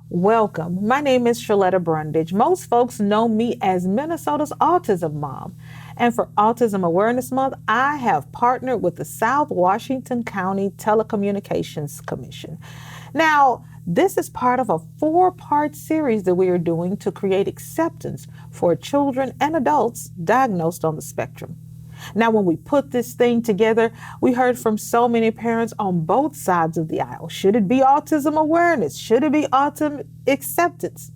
Welcome. My name is Sheletta Brundidge. Most folks know me as Minnesota's Autism Mom. And for Autism Awareness Month, I have partnered with the South Washington County Telecommunications Commission. Now, this is part of a 4-part series that we are doing to create acceptance for children and adults diagnosed on the spectrum. Now, when we put this thing together, we heard from so many parents on both sides of the aisle. Should it be autism awareness? Should it be autism acceptance?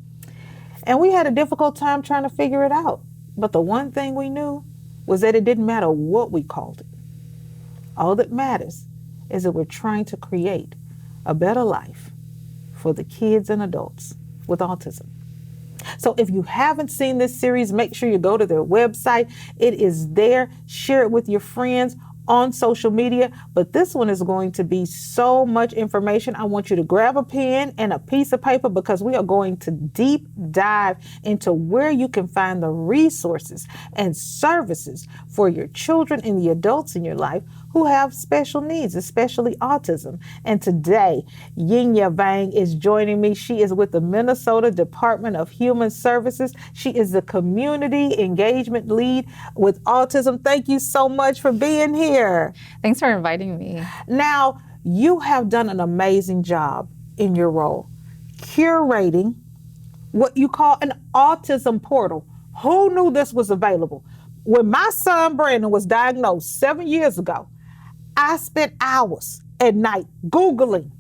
And we had a difficult time trying to figure it out. But the one thing we knew was that it didn't matter what we called it. All that matters is that we're trying to create a better life for the kids and adults with autism. So if you haven't seen this series, make sure you go to their website. It is there. Share it with your friends on social media. But this one is going to be so much information. I want you to grab a pen and a piece of paper because we are going to deep dive into where you can find the resources and services for your children and the adults in your life who have special needs, especially autism. And today, Yingya Vang is joining me. She is with the Minnesota Department of Human Services. She is the Community Engagement Lead with Autism. Thank you so much for being here. Thanks for inviting me. Now, you have done an amazing job in your role, curating what you call an autism portal. Who knew this was available? When my son Brandon was diagnosed 7 years ago, I spent hours at night Googling,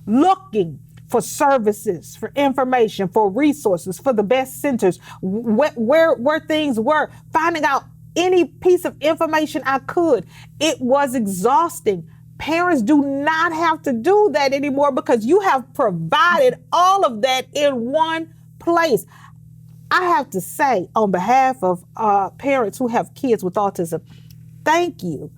looking for services, for information, for resources, for the best centers, where things were, finding out any piece of information I could. It was exhausting. Parents do not have to do that anymore because you have provided all of that in one place. I have to say, on behalf of parents who have kids with autism, thank you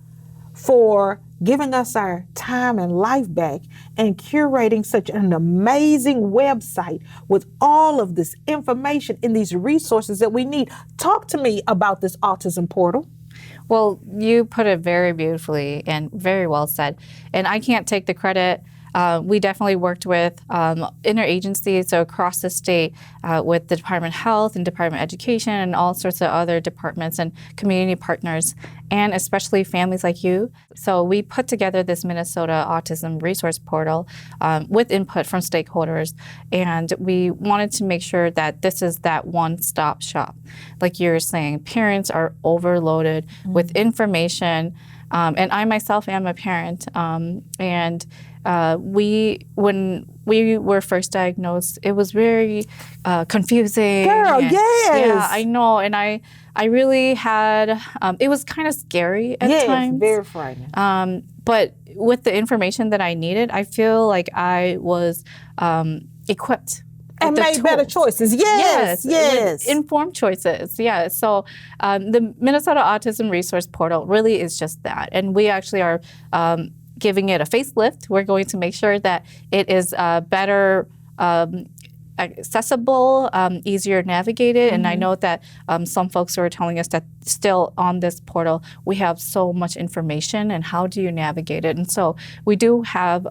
for giving us our time and life back and curating such an amazing website with all of this information and these resources that we need. Talk to me about this autism portal. Well, you put it very beautifully and very well said. And I can't take the credit. We definitely worked with interagencies, so across the state, with the Department of Health and Department of Education and all sorts of other departments and community partners, and especially families like you. So we put together this Minnesota Autism Resource Portal with input from stakeholders, and we wanted to make sure that this is that one-stop shop. Like you're saying, parents are overloaded with information, and I myself am a parent, and when we were first diagnosed, it was very confusing. Girl, yes. Yeah, I know. And I really had, it was kind of scary at times. Yes, very frightening. But with the information that I needed, I feel like I was equipped. And made better choices. Yes. Informed choices. Yeah. So the Minnesota Autism Resource Portal really is just that. And we actually are giving it a facelift. We're going to make sure that it is better accessible, easier navigated. And I know that some folks are telling us that still on this portal, we have so much information and how do you navigate it? And so we do have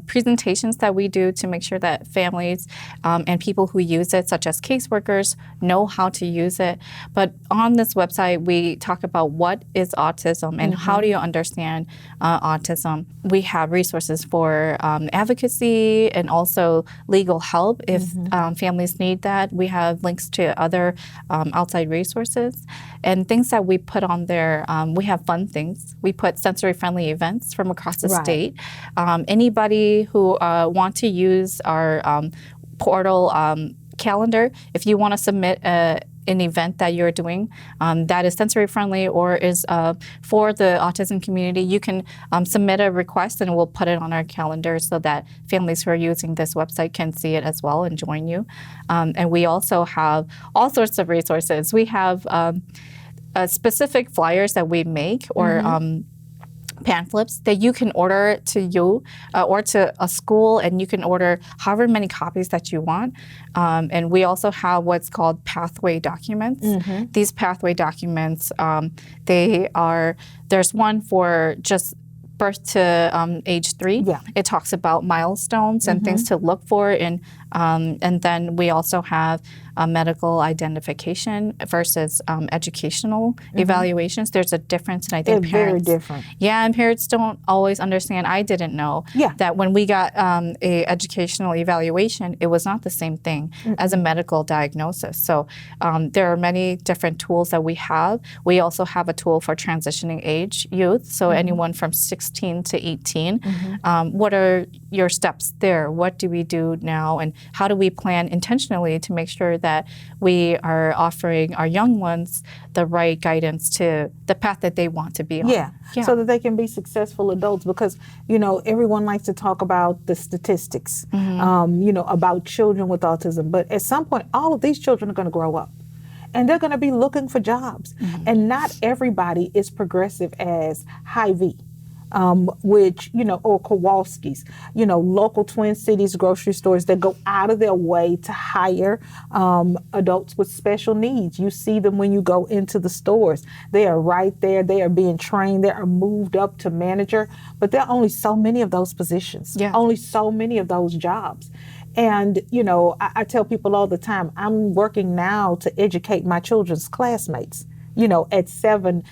presentations that we do to make sure that families and people who use it, such as caseworkers, know how to use it. But on this website, we talk about what is autism and how do you understand autism. We have resources for advocacy and also legal help if families need that. We have links to other outside resources and things that we put on there. We have fun things. We put sensory-friendly events from across the state. Anybody who want to use our portal calendar, if you want to submit an event that you're doing that is sensory friendly or is for the autism community, you can submit a request and we'll put it on our calendar so that families who are using this website can see it as well and join you. And we also have all sorts of resources. We have specific flyers that we make or pamphlets that you can order to you or to a school, and you can order however many copies that you want. And we also have what's called pathway documents. These pathway documents, there's one for just birth to age 3. Yeah. It talks about milestones and things to look for, and then we also have medical identification versus educational evaluations. There's a difference, and I think They're very parents, different. yeah, and parents don't always understand. I didn't know Yeah. that when we got a educational evaluation, it was not the same thing as a medical diagnosis. So there are many different tools that we have. We also have a tool for transitioning age youth, so anyone from 16 to 18. What are your steps there? What do we do now, and how do we plan intentionally to make sure that we are offering our young ones the right guidance to the path that they want to be on? Yeah, so that they can be successful adults, because, you know, everyone likes to talk about the statistics, you know, about children with autism. But at some point, all of these children are going to grow up, and they're going to be looking for jobs. And not everybody is progressive as Hy-Vee. Which, you know, or Kowalski's, you know, local Twin Cities grocery stores that go out of their way to hire adults with special needs. You see them when you go into the stores. They are right there. They are being trained. They are moved up to manager. But there are only so many of those positions, only so many of those jobs. And, you know, I tell people all the time, I'm working now to educate my children's classmates, you know, at 7,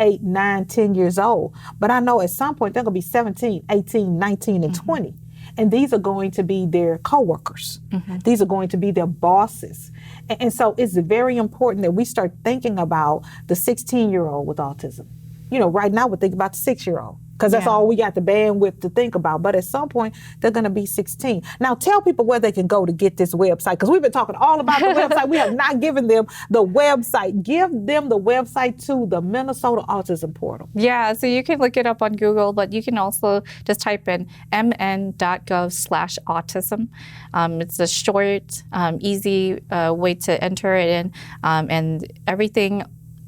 8, 9, 10 years old. But I know at some point they're going to be 17, 18, 19, and 20. And these are going to be their coworkers. These are going to be their bosses. And so it's very important that we start thinking about the 16-year-old with autism. You know, right now we're thinking about the 6-year-old, because that's all we got the bandwidth to think about. But at some point, they're going to be 16. Now, tell people where they can go to get this website, because we've been talking all about the website. We have not given them the website. Give them the website to the Minnesota Autism Portal. Yeah, so you can look it up on Google, but you can also just type in mn.gov/autism. It's a short, easy way to enter it in, and everything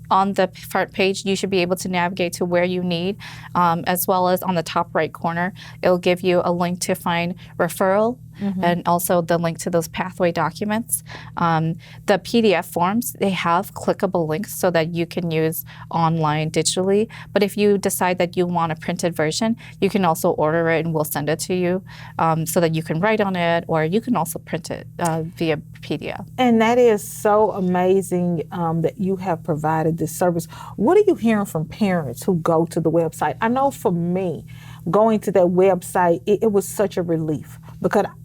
on the front page, you should be able to navigate to where you need, as well as on the top right corner, it'll give you a link to find referral and also the link to those pathway documents. The PDF forms, they have clickable links so that you can use online digitally. But if you decide that you want a printed version, you can also order it and we'll send it to you so that you can write on it, or you can also print it via PDF. And that is so amazing that you have provided this service. What are you hearing from parents who go to the website? I know for me, going to that website, it was such a relief,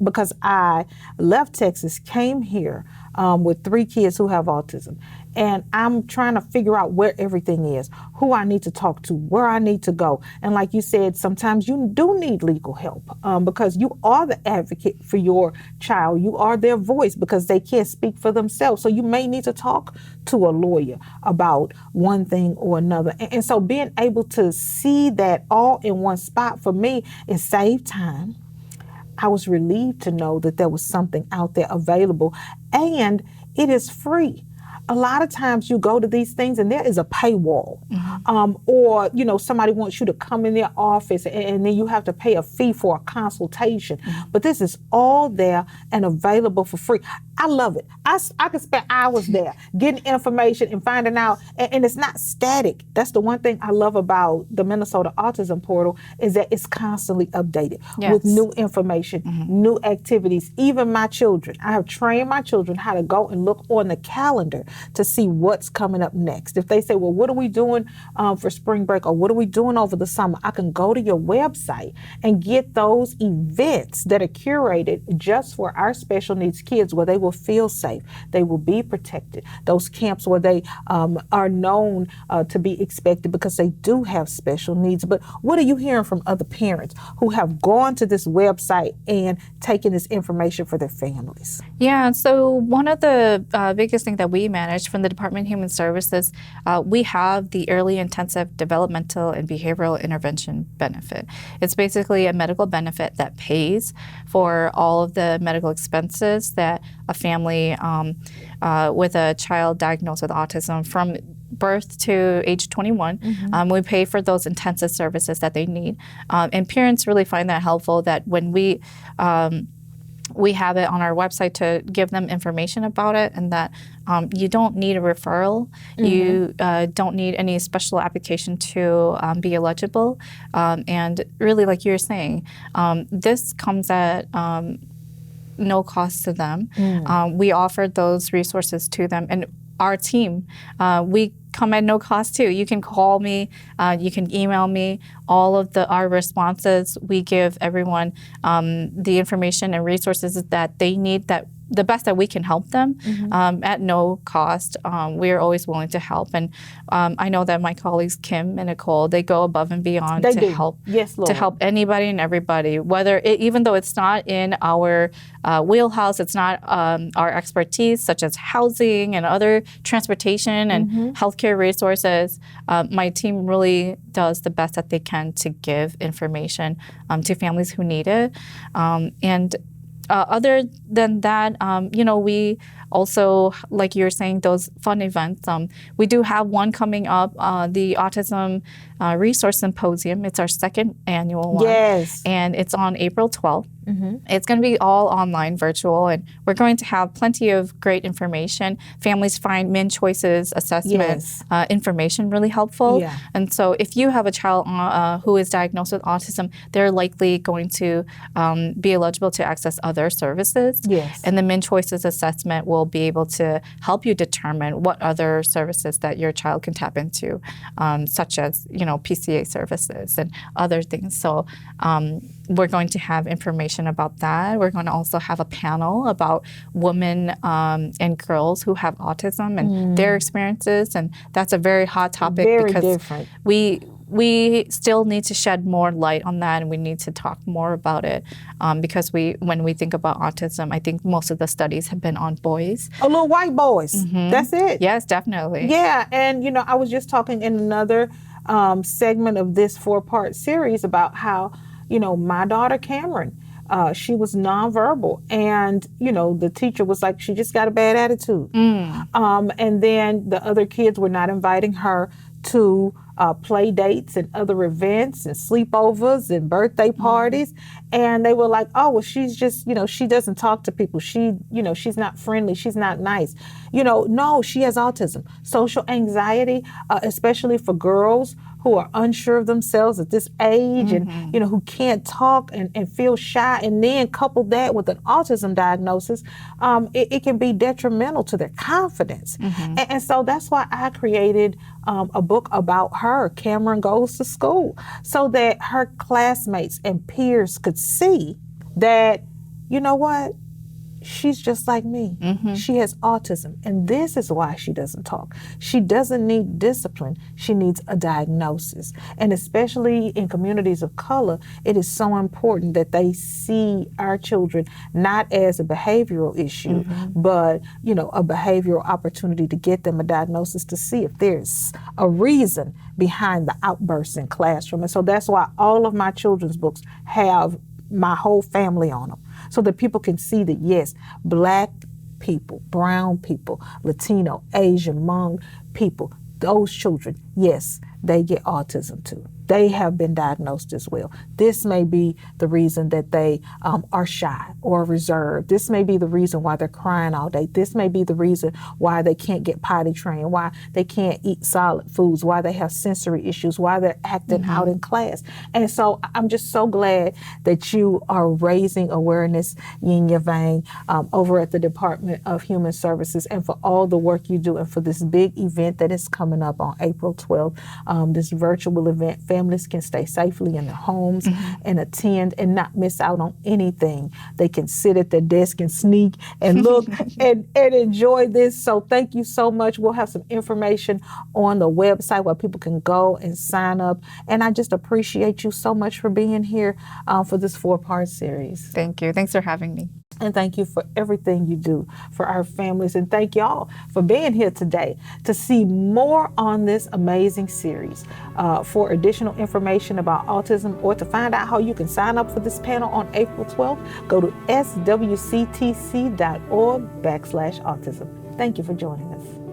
because I left Texas, came here with 3 kids who have autism. And I'm trying to figure out where everything is, who I need to talk to, where I need to go. And like you said, sometimes you do need legal help because you are the advocate for your child. You are their voice because they can't speak for themselves. So you may need to talk to a lawyer about one thing or another. And so being able to see that all in one spot for me, it saved time. I was relieved to know that there was something out there available, and it is free. A lot of times you go to these things and there is a paywall, or, you know, somebody wants you to come in their office and then you have to pay a fee for a consultation. But this is all there and available for free. I love it. I could spend hours there getting information and finding out, and it's not static. That's the one thing I love about the Minnesota Autism Portal, is that it's constantly updated with new information, new activities. Even my children, I have trained my children how to go and look on the calendar to see what's coming up next. If they say, well, what are we doing for spring break, or what are we doing over the summer, I can go to your website and get those events that are curated just for our special needs kids, where they will feel safe, they will be protected. Those camps where they are known to be expected because they do have special needs. But what are you hearing from other parents who have gone to this website and taken this information for their families? Yeah, so one of the biggest things that we manage from the Department of Human Services, we have the Early Intensive Developmental and Behavioral Intervention benefit. It's basically a medical benefit that pays for all of the medical expenses that a family with a child diagnosed with autism from birth to age 21, we pay for those intensive services that they need. And parents really find that helpful, that when we we have it on our website to give them information about it, and that you don't need a referral. You don't need any special application to be eligible. And really, like you're saying, this comes at no cost to them. We offer those resources to them, and our team, we come at no cost too. You can call me, you can email me. All of our responses, we give everyone the information and resources that they need, that the best that we can help them at no cost. We are always willing to help, and I know that my colleagues Kim and Nicole, they go above and beyond to help. Yes, Lord. To help anybody and everybody, even though it's not in our wheelhouse, it's not our expertise, such as housing and other transportation and healthcare resources. My team really does the best that they can to give information to families who need it, and other than that, we also, like you're saying, those fun events. We do have one coming up, the Autism Resource Symposium. It's our second annual one. Yes. And it's on April 12th. It's going to be all online, virtual, and we're going to have plenty of great information. Families find MnChoice's assessment information really helpful. Yeah. And so if you have a child who is diagnosed with autism, they're likely going to be eligible to access other services. Yes. And the MnChoice's assessment will be able to help you determine what other services that your child can tap into, such as, PCA services and other things. So we're going to have information about that. We're going to also have a panel about women and girls who have autism and their experiences, and that's a very hot topic because different. We still need to shed more light on that, and we need to talk more about it because when we think about autism, I think most of the studies have been on boys. Oh, little white boys. That's it. Yes, definitely. Yeah, and I was just talking in another segment of this 4-part series about how, my daughter Cameron, she was nonverbal, and the teacher was like, she just got a bad attitude. And then the other kids were not inviting her to play dates and other events and sleepovers and birthday parties. And they were like, oh, well, she's just, she doesn't talk to people. She's not friendly. She's not nice. No, she has autism. Social anxiety, especially for girls who are unsure of themselves at this age and, who can't talk and feel shy. And then couple that with an autism diagnosis, it can be detrimental to their confidence. And so that's why I created a book about her, Cameron Goes to School, so that her classmates and peers could see that, what? She's just like me. She has autism, and this is why she doesn't talk. She doesn't need discipline. She needs a diagnosis. And especially in communities of color, it is so important that they see our children not as a behavioral issue, but, a behavioral opportunity to get them a diagnosis to see if there's a reason behind the outbursts in classroom. And so that's why all of my children's books have my whole family on them, so that people can see that, yes, Black people, brown people, Latino, Asian, Hmong people, those children, yes, they get autism too. They have been diagnosed as well. This may be the reason that they are shy or reserved. This may be the reason why they're crying all day. This may be the reason why they can't get potty trained, why they can't eat solid foods, why they have sensory issues, why they're acting out in class. And so I'm just so glad that you are raising awareness, Yingya Vang, over at the Department of Human Services, and for all the work you do, and for this big event that is coming up on April 12th, this virtual event. Families can stay safely in their homes and attend and not miss out on anything. They can sit at their desk and sneak and look and enjoy this. So thank you so much. We'll have some information on the website where people can go and sign up. And I just appreciate you so much for being here for this 4-part series. Thank you. Thanks for having me. And thank you for everything you do for our families. And thank y'all for being here today. To see more on this amazing series, for additional information about autism, or to find out how you can sign up for this panel on April 12th, go to swctc.org/autism. Thank you for joining us.